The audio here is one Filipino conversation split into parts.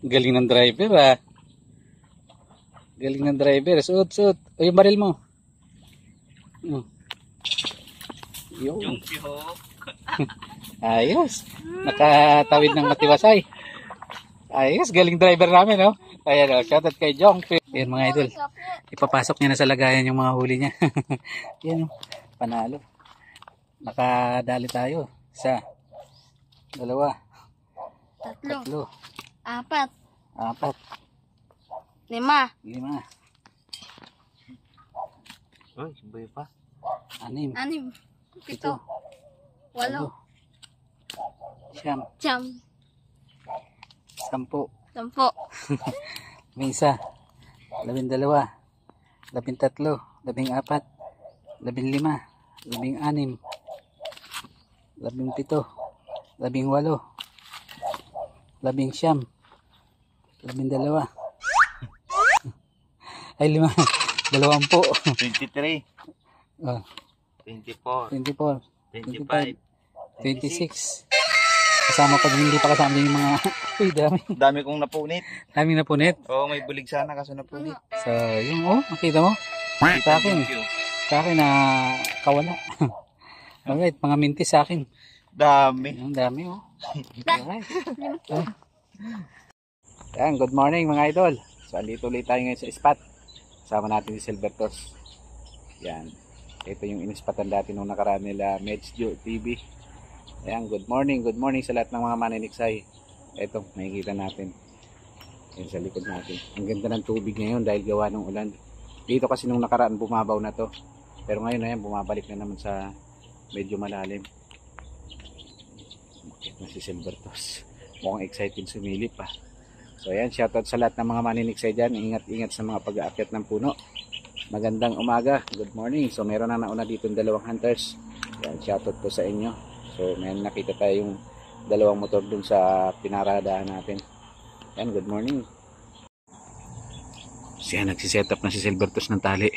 Galing ng driver ah. Galing ng driver. Suot. O yung baril mo. Yun. Ayos. Nakatawid ng matiwasay. Ayos. Galing driver namin, no? Ayan, oh, shoutout kay Jong. Ayan mga idol. Ipapasok niya na sa lagayan yung mga huli niya. Yan, panalo. Nakadali tayo. Isa. Dalawa. Tatlo. Apat. Lima. Uy, sabay pa. Anim. Pito. Walo. Siyam. Sampu. Minsa. 12. 13. 14. 15. 16. 17. 18. 19. 12. Ay, 5. 20. 23. Oh, 24. 24. 25. 26. Kasama pag hindi pa kasama yung mga uy, Dami kong napunit. daming napunit. Oo, may bulig sana kaso napunit. So, yung makita mo? Sa akin na kawala. Alright, mga mintis sa akin. Dami. Ang dami Alright. Yan, good morning mga idol. So, andito ulit tayo ngayon sa spot. Kasama natin si Silvertos. Yan. Ito yung inispatan dati nung nakaraan nila Medjo TV. Ayan, good morning sa lahat ng mga maniniksay. Ito, makikita natin. Ayan sa likod natin. Ang ganda ng tubig ngayon dahil gawa ng ulan. Dito kasi nung nakaraan bumabaw na to. Pero ngayon ayan, bumabalik na naman sa medyo malalim. Bakit na si Silvertos? Mukhang excited sumilip pa. So ayan, shoutout sa lahat ng mga maniniksay dyan. Ingat-ingat sa mga pag-aakyat ng puno. Magandang umaga, good morning. So meron na nauna dito yung dalawang hunters. Ayan, shoutout po sa inyo. So may nakita tayong dalawang motor dun sa pinaradahan natin. Ayan, good morning. Siya nagsiset up na si Silvertos ng tali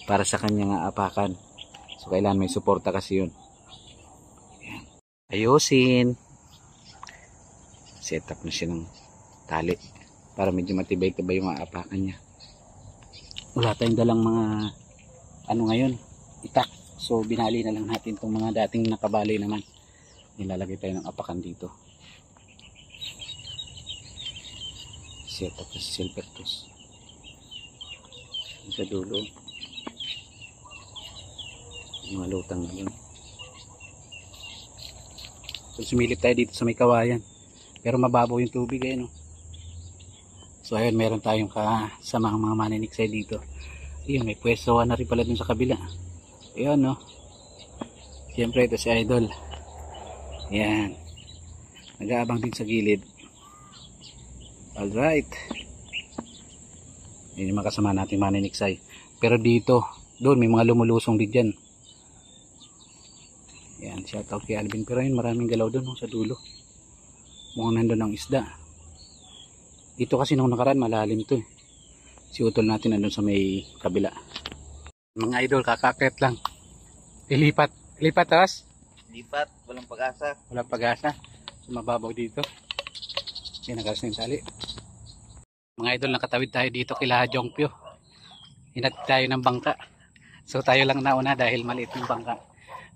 para sa kanyang aapakan. So kailangan may suporta kasi yun. Ayan. Ayusin. Set up na siya ng tali para medyo matibay-tibay yung aapakan niya. Wala tayong dalang mga ngayon, itak. So binali na lang natin itong mga dating nakabali naman. Nilalagay tayo ng apakan dito. Set up na si Silvertos sa dulo. Mga lutang na yun. So sumilip tayo dito sa may kawayan. Pero mababaw yung tubig ayun. So ayun, meron tayong kasama mga maniniksay dito. Ayun, may pwesto na rin pala dun sa kabila. Ayun, no. Siyempre ito si Idol. Ayan. Nag-aabang din sa gilid. Alright. Yun yung mga kasama natin maniniksay. Pero dito, doon may mga lumulusong din dyan. Ayan, shoutout kay Alvin. Pero yun, maraming galaw doon sa dulo. Mukhang nandun ang isda. Dito kasi nung nakaraan malalim to. Si utol natin nandun sa may kabila. Mga idol, kakakit lang. Ilipat. Ilipat, tas? Lipat, walang pag-asa. Walang pag-asa. So, mababaw dito. Yan, nagalas na yung tali. Mga idol, nakatawid tayo dito kila Jongpyo. Hinatid tayo ng bangka. So, tayo lang nauna dahil maliit yung bangka.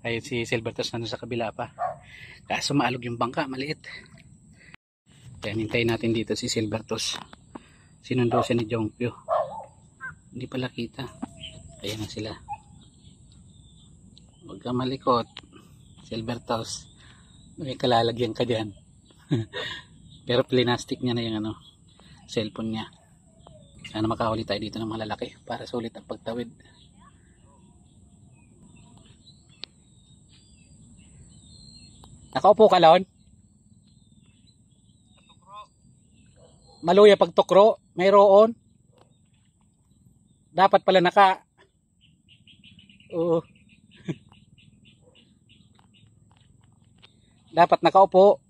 Ayun si Silvertos nandun sa kabila pa. Kaso maalog yung bangka, maliit. Kaya hintayin natin dito si Silvertos. Sinundo siya ni Jongpyo. Hindi pala kita. Ayan na sila. Huwag ka malikot, Silvertos. May kalalagyan ka dyan. Pero plastic niya na yung cellphone niya. Sana makahuli tayo dito ng malalaki para sulit ang pagtawid. Nakaupo ka, Lon? Maluya pag tukro, mayroon. Dapat pala Oo. Dapat nakaupo.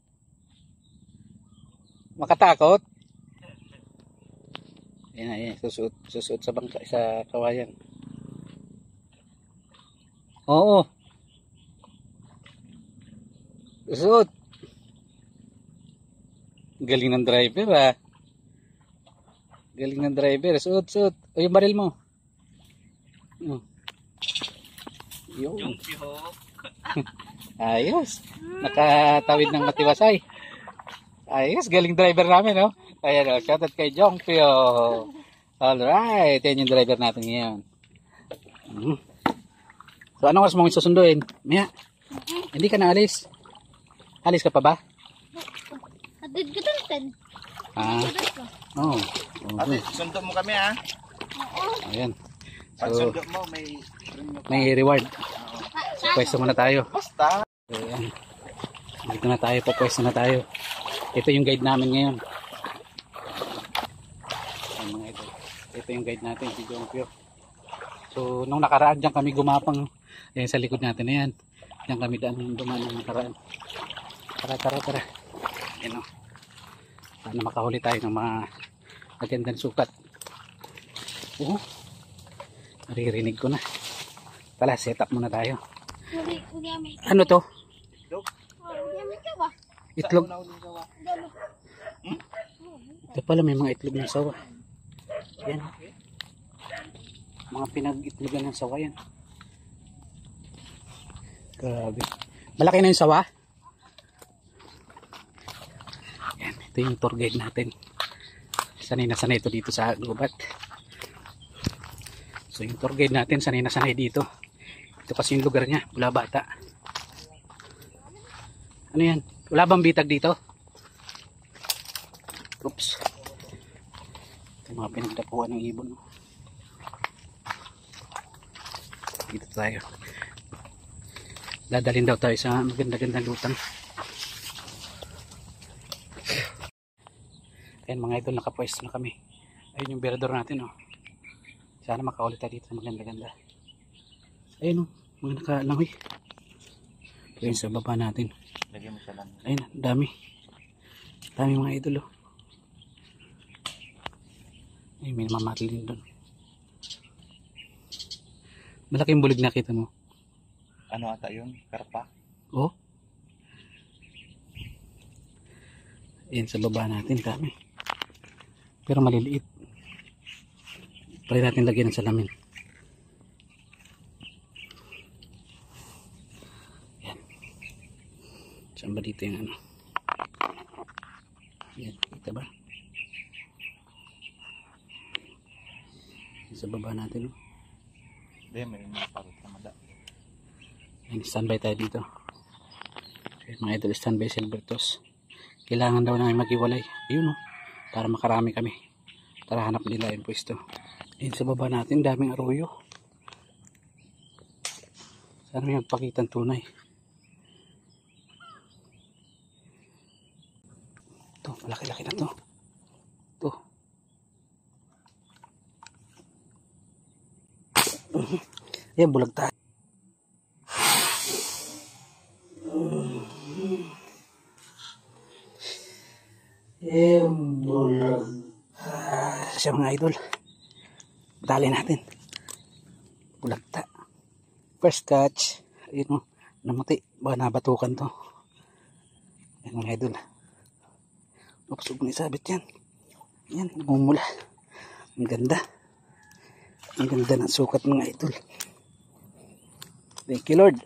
Makatakot. Ayan, susuot sa bangka, sa kawayan. Oo. Susuot. Galing ng driver ah. Galing ng driver. Suot, suot. O yung baril mo. Oh. Yun. Jumpyo. Ayos. Nakatawid ng matiwasay. Ayos. Galing driver namin, no? Ayan, oh. Shoutout kay Jongpyo. Alright. Yan yung driver natin ngayon. So, anong oras mong susunduin? Maya. Hindi ka na alis. Alis ka pa ba? Hatid ko dun, Ted. Ah. Oo. Ate, sundo mo kami ha. Ayan. Pag So, sundo mo, may reward. Pwesto muna tayo. basta. So, ayan. Dito na tayo. Pwesto na tayo. Ito yung guide namin ngayon. Ayan, mga ito. Ito yung guide natin, si Jongpyo. So, nung nakaraan dyan kami gumapang. Ayan sa likod natin. Ayan. Diyan kami dumaan ng nakaraan. Tara, tara, tara. Ayan o. Sana makahuli tayo ng mga magandang sukat. Naririnig ko na. Tala, set up muna tayo. Ano to? Itlog. Ito pala may mga itlog ng sawa. Yan. Mga pinag-itlogan ng sawa yan. Grabe. Malaki na yung sawa. Yan. Ito yung tour guide natin. Sanay na sanay ito dito sa gubat. So yung tour guide natin sanay na sanay dito. Ito kasi yung lugar niya. Wala bata. Ano yan? Wala bang bitag dito? Oops. Ito mga pinagdapuan ng ibon. Dito tayo. Dadalhin daw tayo sa maganda-gandang lutang. Ayan mga idol, nakapwesto na kami. Ayun yung berador natin, oh. Sana makaulit tayo dito sa maganda-ganda. Ayun, oh, mga nakalangoy. Ayun sa baba natin. Lagyan mo siya lang. Ayun, dami. Dami mga idol, oh. Ayun, may mamatil din doon. Malaking bulig nakita mo. Ano ata yun? Karpa? Oh. Ayun sa baba natin, dami. Pero maliliit. Try natin lagyan ng salamin. Yan. Saan ba dito yung ano? Yan, kita ba? Yan sa baba natin. Oh. Hindi, may mga parot na mada. Yan, standby tayo dito. Yan, mga idol, standby Silvertos. Kailangan daw namin maghiwalay. Ayun oh. Para makarami kami. Tara, hanap nila yung pwesto. Ayun sa baba natin, daming arroyo. Sana may magpakitang tunay. Ito, malaki-laki na to. Ito. Ayan, bulag tayo. Bulag. Siya mga idol. Dali natin. Bulagta. First catch. Ayun o. Namuti. Baka nabatukan to. Ayan mga idol. Oops, huwag na isabit yan. Ayan, namumula. Ang ganda. Ang ganda ng sukat mga idol. Thank you Lord.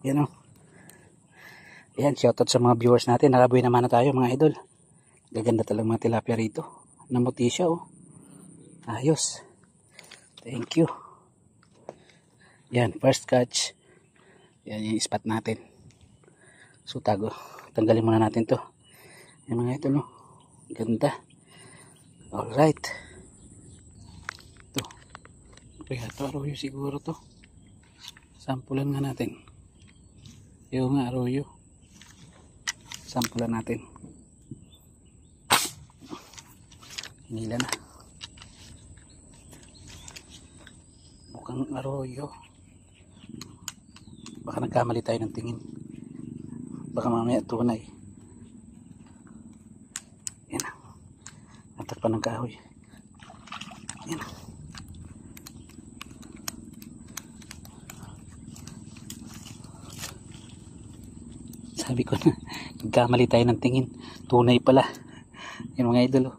Ayan o. Ayan, shoutout sa mga viewers natin. Nakabuhay naman na tayo mga idol. Gaganda talaga mga tilapia rito. Namuti siya oh. Ayos. Thank you. Yan, first catch. Yan yung spot natin. So tago. Tanggalin muna natin to. Yan mga idol oh. Ganda. Alright. Ito. Kaya ito arroyo siguro to. Sampulan nga natin. Yung nga arroyo. Sampulan natin. Hinila na. Mukhang arroyo. Baka nagkamali tayo ng tingin. Baka mamaya tunay. Yan na. Natakpan ng kahoy. Yan na. Sabi ko na, nagkamali tayo ng tingin. Tunay pala. Yung mga idol, oh.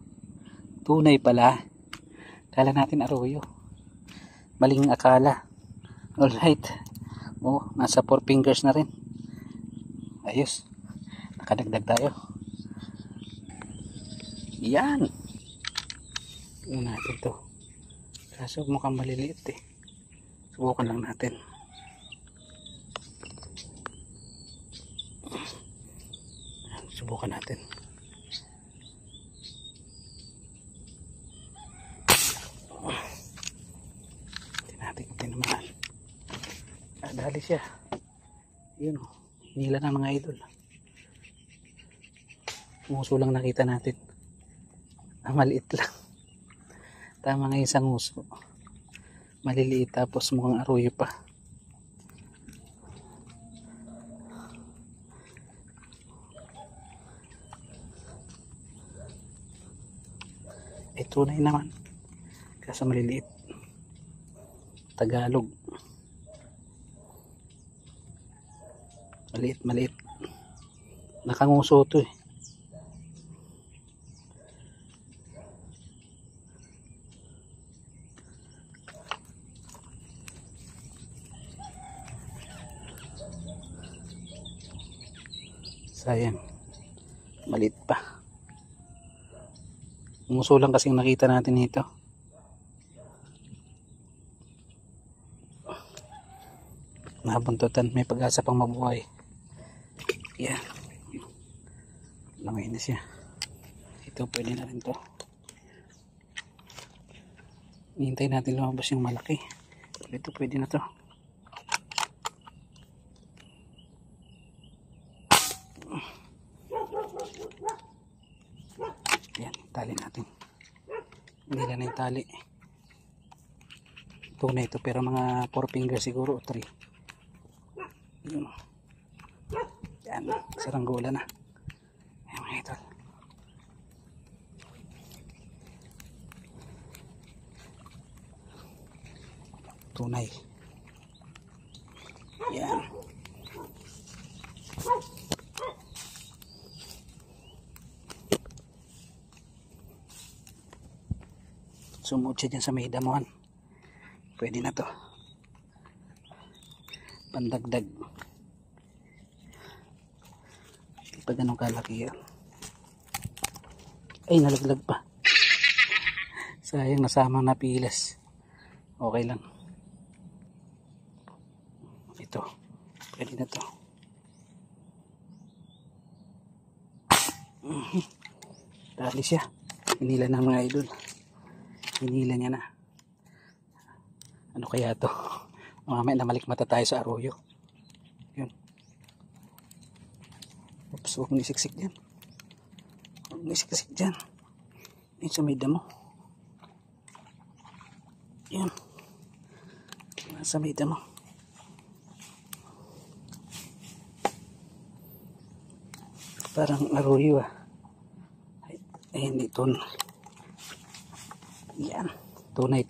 Tunay pala. Kala natin arroyo. Maling akala. Alright. Oh, nasa 4 fingers na rin. Ayos. Nakadagdag tayo. Yan. Tingnan natin to. Kaso mukhang maliliit eh. Subukan lang natin. Subukan natin. Tingnan natin naman. Dali siya. Yun o. Nila ng mga idol. Nguso lang nakita natin. Maliit lang. Tama nga yung sa nguso. Maliliit tapos mukhang arroyo pa. Tunay naman. Kaso maliliit. Tagalog. Maliit. Nakanguso to eh. Sayang. Maliit pa. Nguso lang kasing nakita natin ito. Nabuntutan. May pag-asa pang mabuhay. Yan. Lamay na siya. Ito pwede na rin to. Hintay natin lumabas yung malaki. Ito pwede na to. Yan. Tali natin. Hindi na yung tali. Tunay ito pero mga 4 fingers siguro o 3. Yun. Yan, saranggola na. Ayan mga idol. Tunay. Yan. Sumud siya dyan sa may damuhan. Pwede na to. Pandagdag. Pa ganun kalaki yan. Ay, nalaglag pa. Sayang, nasama na pilas. Okay lang. Ito. Pwede na to. Dali siya. Hinila ng mga idol. Hinila niya na. Ano kaya to? Mamaya namalikmata tayo sa arroyo. Yun. Oops, huwag mo isiksik dyan. Huwag mo isiksik dyan. Yun sa may damo. Yun. Sa may damo. Parang arroyo ah. Ay hindi tunay. Yan. Tunay.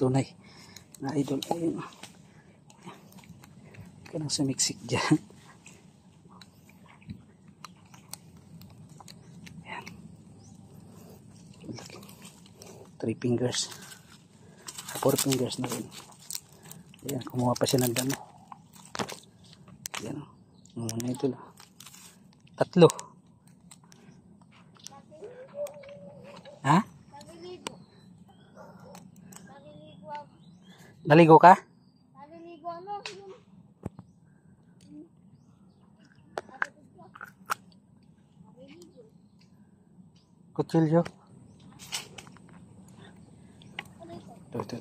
Na idol. Ayun. Kanang sumiksik dyan. 3 fingers. 4 fingers na rin. Ayan, kumuha pa siya ng damo. Ayan. Muna ito lang. 3. Ha? Naligo ka? Naliligo ano? Kutsilyo. Ito.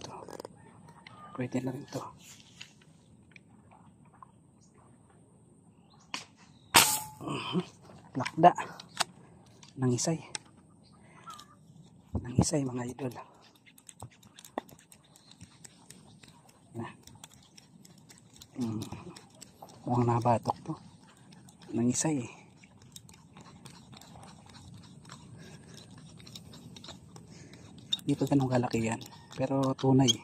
Pwede na rin ito. Lakda. Nangisay mga idol. Na. Mukhang nabatok to. Nangisay eh. Di pa ganun kalaki yan. Pero tunay.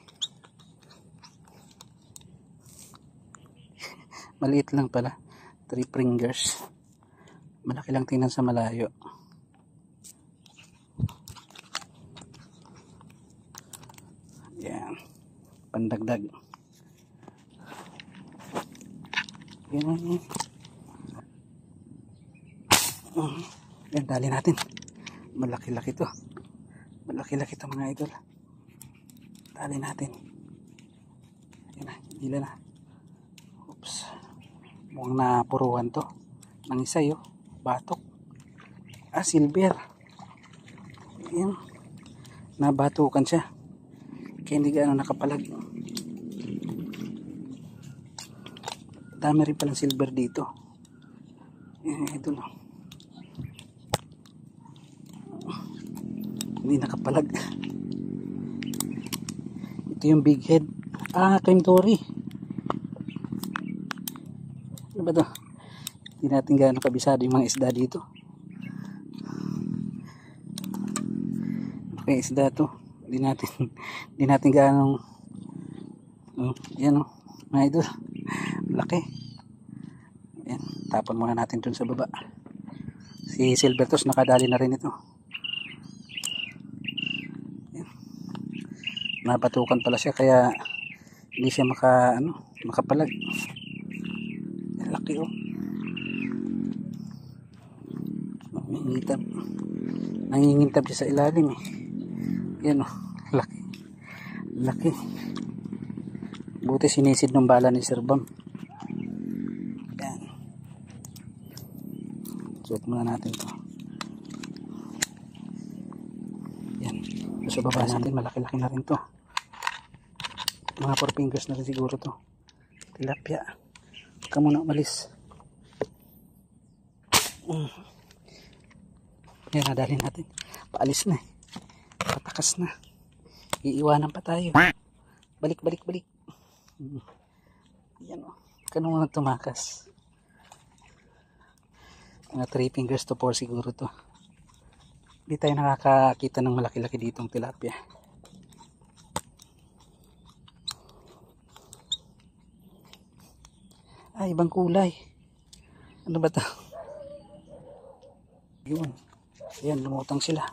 Maliit lang pala. 3 fingers. Malaki lang tingnan sa malayo. Yan. Pandagdag. Yan. Yan, dali natin. Malaki-laki to. Malaki-laki to mga idol. Dali natin. Yan na, hila na. Oops. Mukhang napuruhan to. Nang isa yun. Batok. Silver. Yan. Nabatukan siya. Kaya hindi gaano nakapalag. Dami rin palang silver dito. Ito lang. Hindi nakapalag. Ito yung big head. Cream dory. Ano ba ito? Hindi natin gaano kabisado yung mga isda dito. Okay, isda to. Hindi natin gaano. Yan o. Mga idol. Laki. Ayan, tapon muna natin dun sa baba. Si Silvertos nakadali na rin ito. Ayan. Napatukan pala siya kaya hindi siya makapalag. Ayan, laki oh. Nangingintab siya sa ilalim eh. Ayan oh, laki. Buti sinisid ng bala ni Sir Bam. Yan. Suot muna natin to. Yan. Sa baba natin, malaki-laki na rin to. Mga 4 fingers na rin siguro to. Tilapia. Huwag ka muna umalis. Yan, nadali natin. Paalis na eh. Patakas na. Iiwanan pa tayo. Balik. Yan o. Kanong mga tumakas. Mga 3 fingers to 4 siguro to. Hindi tayo nakakakita ng malaki-laki ditong tilapia. Ibang kulay. Ano ba to? Yun. Ayan, lumutang sila.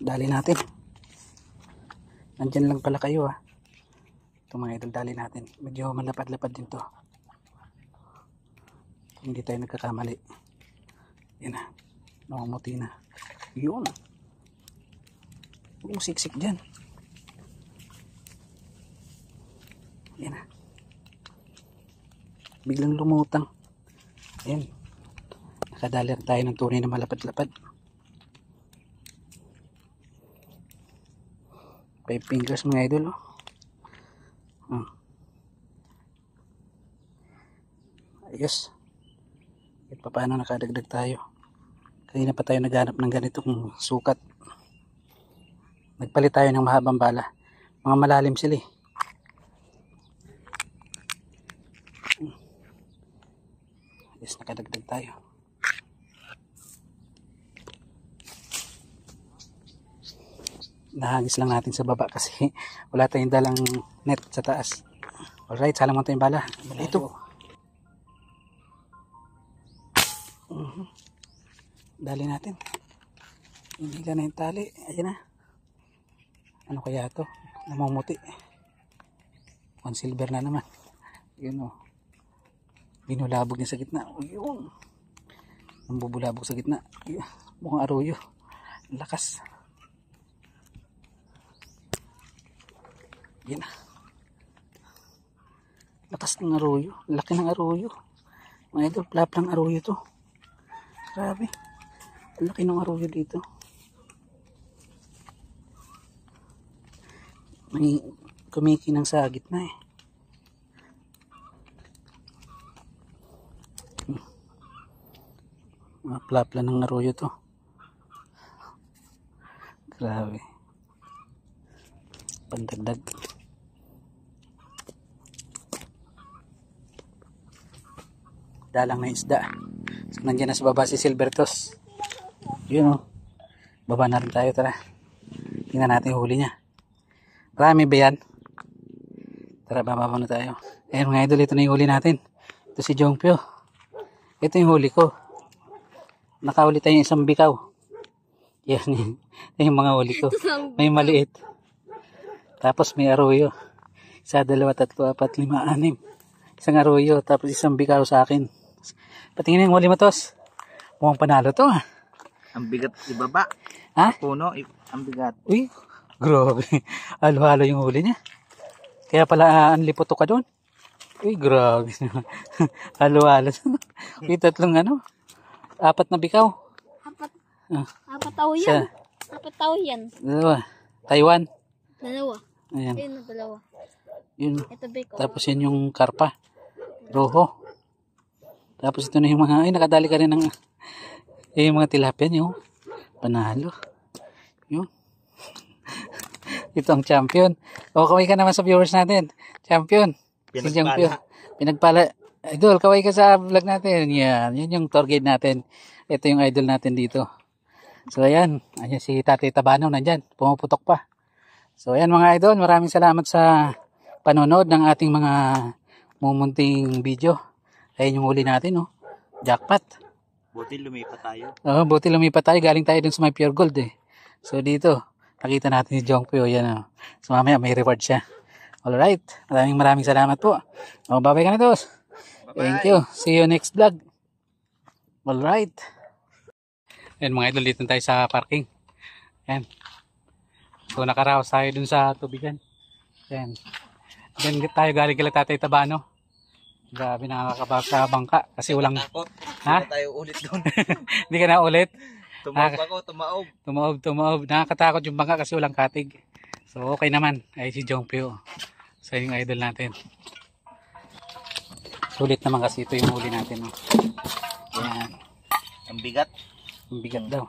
Dali natin. Nandyan lang pala kayo ha. Ito mga idol, dali natin. Medyo malapad-lapad din to. Hindi tayo nagkakamali. Yan na. Namumuti na. Yun. Huwag mo siksik dyan. Yan na. Biglang lumutang. Ayan. Nakadali tayo ng tunay na malapad-lapad. 5 fingers mga idol oh. Ayos. At paano nakadagdag tayo. Kanina pa tayo naghanap ng ganitong sukat. Nagpalit tayo ng mahabang bala. Mga malalim sila eh. Ayos, nakadagdag tayo. Nahagis lang natin sa baba kasi wala tayong dalang net sa taas. Alright, salang mo tayong bala. Ito. Dali natin. Hindi ka na yung tali. Ayan na. Ano kaya ito? Namumuti. 1 silver na naman. Yun o. Binulabog niya sa gitna. Yun. Nambubulabog sa gitna. Yun. Mukhang aroyo. Lakas. Yan. Lakas ng aroyo. Laki ng aroyo. Mga idol, plap lang aroyo to. Grabe. Laki ng aroyo dito. May kumikinang sa gitna eh. Mga plap lang ng aroyo to. Grabe. Pandagdag. Dalang na isda. So, nandiyan na sa baba si Silvertos. Yun o. Baba na rin tayo. Tara. Tingnan natin yung huli niya. Marami ba yan? Tara, bababa na tayo. Ayun mga idol, ito na yung huli natin. Ito Ito si Jongpyo. Ito yung huli ko. Nakahuli tayo ng isang bikaw. Yan yung mga huli ko. May maliit. Tapos may arroyo. 1, 2, 3, 4, 5, 6. Isang arroyo. Tapos isang bikaw sa akin. Patingin yung huli mo, Tos. Mukhang panalo to, ha? Ang bigat ibaba. Ha? Puno, ang bigat. Uy, grabe. Halo-halo yung huli niya. Kaya pala anlipoto ka doon. Uy, grabe. Halo-halo. Uy, 3 4 na bikaw. Apat tao Isa, yan. Apat tao yan. 2. Taiwan. Dalawa. Ayan. Ayun na dalawa. Yun. Ito biko. Tapos yun yung karpa. Roho. Tapos ito na yung mga, ay nakadali ka rin ng, yung mga tilapia nyo. Panalo. Yun. Ito ang champion. O, kaway ka naman sa viewers natin. Champion. Si champion. Pinagpala. Idol, kaway ka sa vlog natin. Yan. Yan yung tour guide natin. Ito yung idol natin dito. So, ayan. Ayan si Tatay Tabanaw nandyan. Pumuputok pa. So, ayan mga idol. Maraming salamat sa panonood ng ating mga mumunting video. Ayan yung huli natin, oh. Jackpot. Buti lumipat tayo. Oo, buti lumipat tayo. Galing tayo dun sa may pure gold, eh. So, dito. Nakita natin si Jongpyo. Yan, oh. So, mamaya may reward siya. Alright. Maraming salamat po. O, bye-bye ka na, Tos. Thank you. See you next vlog. Alright. Ayan mga idol, dito tayo sa parking. Ayan. So nakaraos tayo dun sa tubigan. Ayan. Then tayo galing kila Tatay Tabano. Grabe, nakakabag sa bangka. Kasi walang... Ha? Hindi tayo ulit doon. Hindi ka na ulit? Tumaob ako, tumaob. Tumaob. Nakakatakot yung bangka kasi walang katig. So okay naman. Ay si Jongpyo. So yung idol natin. Sulit naman kasi ito yung huli natin. Oh. Ayan. Ang bigat. Ang bigat daw.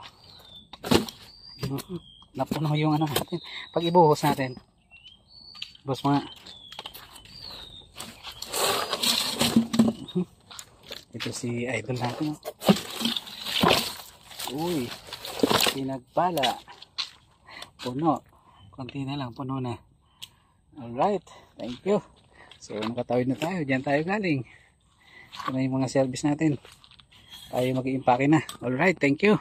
Napuno yung ano natin. Pag ibuhos natin. Boss mga. Ito si idol natin. Uy. Pinagpala. Puno. Konti na lang. Puno na. Alright. Thank you. So nakatawid na tayo. Diyan tayo galing. Ito na yung mga service natin. Tayo mag-i-impake na. Alright. Thank you.